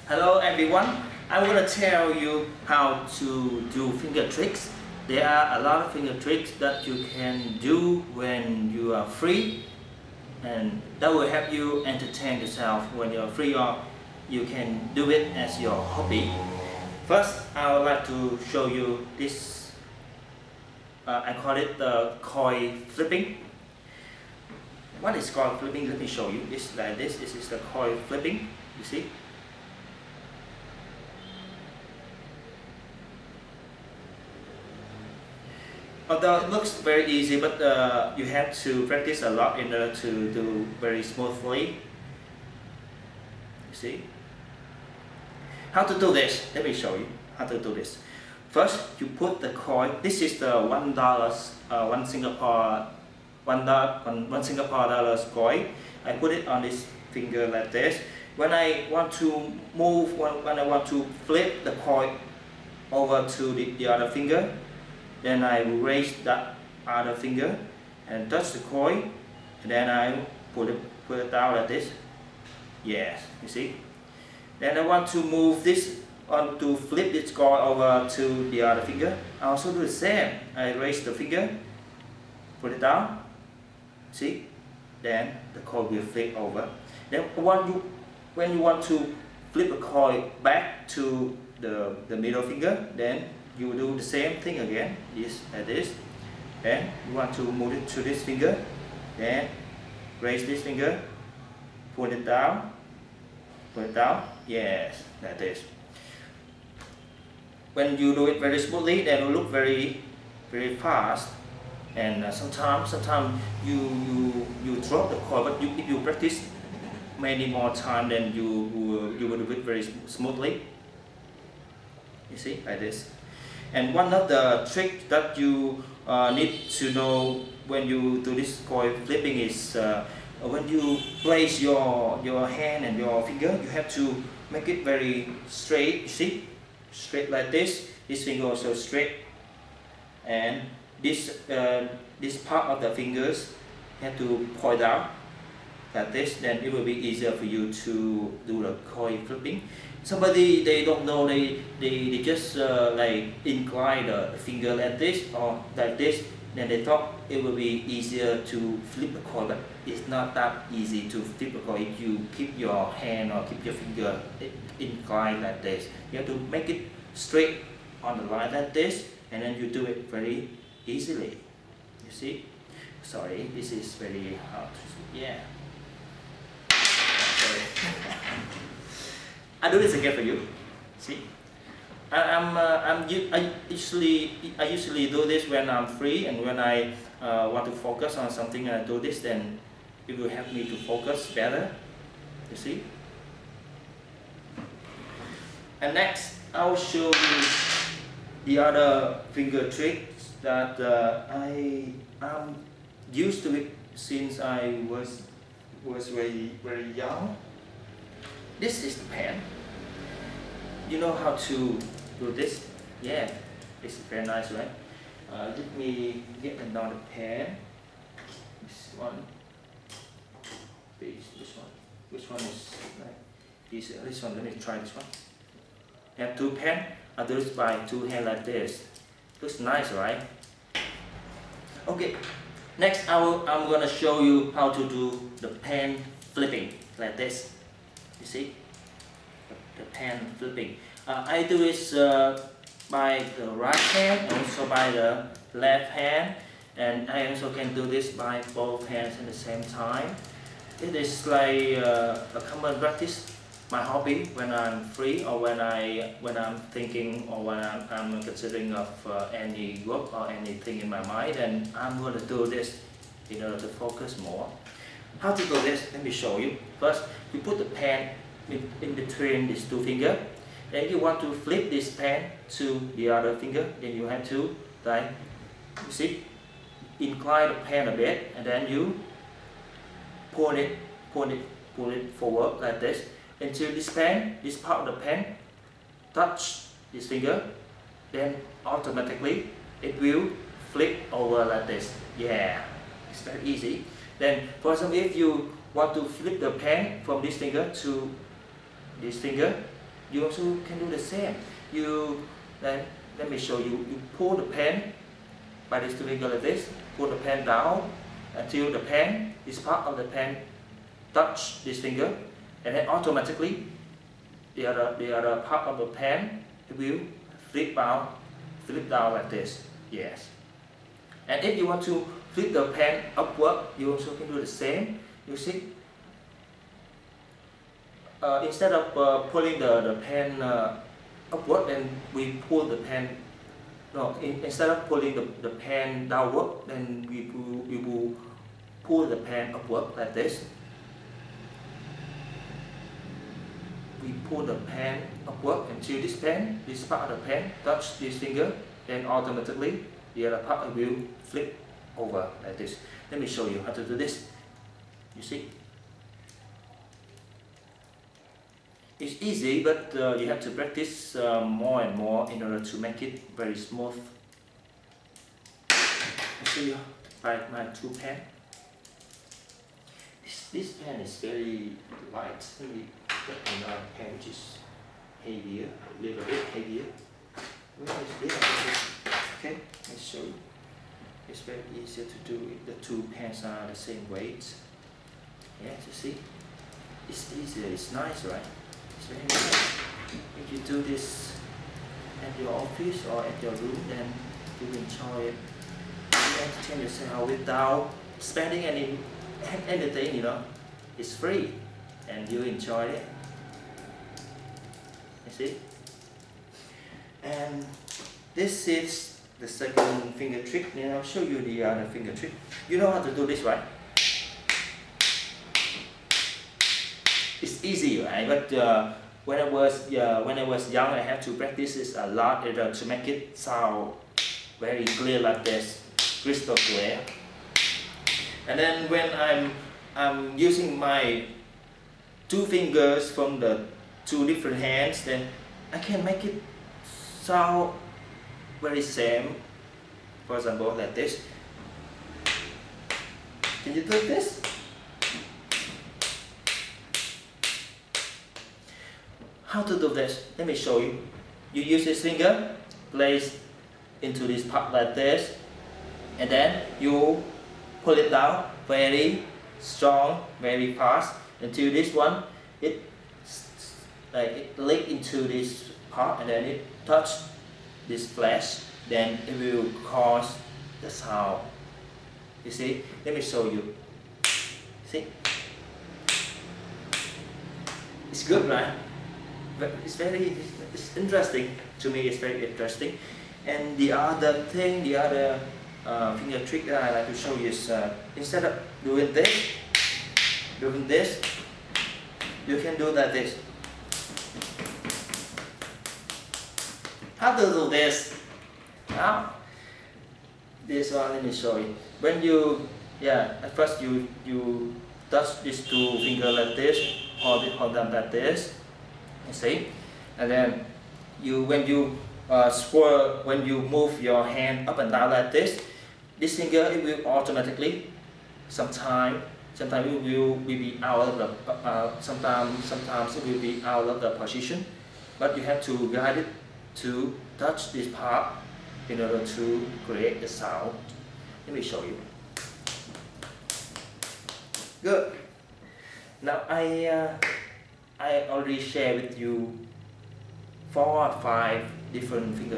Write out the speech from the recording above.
Hello everyone, I'm going to tell you how to do finger tricks. There are a lot of finger tricks that you can do when you are free, and that will help you entertain yourself when you're free, or you can do it as your hobby. First, I would like to show you this, I call it the coin flipping. What is coin flipping? Let me show you. This like this. This is the coin flipping. You see? Although it looks very easy, but you have to practice a lot in order to do very smoothly. You see? How to do this? Let me show you how to do this. First, you put the coin. This is the one Singapore dollars coin. I put it on this finger like this. When I want to move, when I want to flip the coin over to the other finger, then I will raise that other finger and touch the coin, and then I put it down like this. Yes, you see. Then I want to move this on to flip this coin over to the other finger. I also do the same. I raise the finger, put it down. See? Then the coin will flip over. Then when you want to flip the coin back to the middle finger, then you do the same thing again, this like this. Then you want to move it to this finger, then raise this finger, put it down, yes, like this. When you do it very smoothly, then it will look very fast. And sometimes you drop the coin, but if you practice many more times, then you will do it very smoothly. You see, like this. And one of the tricks that you need to know when you do this coin flipping is when you place your hand and your finger, you have to make it very straight. You see, straight like this. This finger also straight, and this part of the fingers have to point out like this. Then it will be easier for you to do the coin flipping. Somebody, they don't know, they just like incline the finger like this or like this, then they thought it will be easier to flip the coin, but it's not that easy to flip the coin if you keep your hand or keep your finger inclined like this. You have to make it straight on the line like this, and then you do it very easily. You see? Sorry, this is very hard. Yeah. Sorry. I do this again for you. See, I usually do this when I'm free, and when I want to focus on something. I do this, then it will help me to focus better. You see. And next, I will show you the other finger tricks that I'm used to it since I was very young. This is the pen. You know how to do this? Yeah, it's very nice, right? Let me get another pen. This one. This one. Which one is like this? This one. Let me try this one. I have two pens. I do this by two hands like this. Looks nice, right? Okay. Next, I'm gonna show you how to do the pen flipping like this. You see, the pen flipping. I do this by the right hand, also by the left hand, and I also can do this by both hands at the same time. It is like a common practice, my hobby when I'm free, or when I'm thinking, or when I'm considering of any work or anything in my mind, and I'm going to do this in order to focus more. How to do this? Let me show you. First, you put the pen in between these two fingers. Then you want to flip this pen to the other finger. Then you have to, like, you see, incline the pen a bit, and then you pull it forward like this until this pen, this part of the pen, touch this finger. Then automatically it will flip over like this. Yeah, it's very easy. Then, for example, if you want to flip the pen from this finger to this finger, you also can do the same. Then let me show you. You pull the pen by this finger like this. Pull the pen down until the pen, this part of the pen, touch this finger, and then automatically the other part of the pen will flip down like this. Yes. And if you want to flip the pen upward, you also can do the same. You see, instead of pulling the pen upward, then we pull the pen. No, instead of pulling the pen downward, then we will pull the pen upward like this. We pull the pen upward until this part of the pen touch this finger, then automatically the other part will flip over like this. Let me show you how to do this. You see, it's easy, but you have to practice more and more in order to make it very smooth. I show you by my two pen. This pen is very light. Let me get another pen which is heavier, a little bit heavier. Where is this? Okay, let's show you. It's very easier to do it. The two pens are the same weight. Yeah, you see? It's easier, it's nice, right? It's very nice. If you do this at your office or at your room, then you enjoy it. You entertain yourself without spending anything, you know. It's free and you enjoy it. You see? And this is the second finger trick. Now I'll show you the other finger trick. You know how to do this, right? It's easy, right? But when I was young, I had to practice this a lot in order to make it sound very clear like this, crystal clear. And then when I'm using my two fingers from the two different hands, then I can make it sound very same. For example, like this. Can you do this? How to do this? Let me show you. You use this finger, place into this part like this, and then you pull it down very strong, very fast until this one it leak into this part, and then it touch this flash, then it will cause the sound. You see? Let me show you. See? It's good, right? But it's interesting. To me, it's very interesting. And the other thing, the other finger trick that I like to show you is instead of doing this, you can do like this. How to do this? Now, this one, let me show you. When you, at first you touch these two fingers like this, hold them like this. You see, and then when you move your hand up and down like this finger, it will automatically sometimes it will be out of the sometimes it will be out of the position, but you have to guide it to touch this part in order to create the sound. Let me show you. Good. Now I already shared with you 4 or 5 different fingers.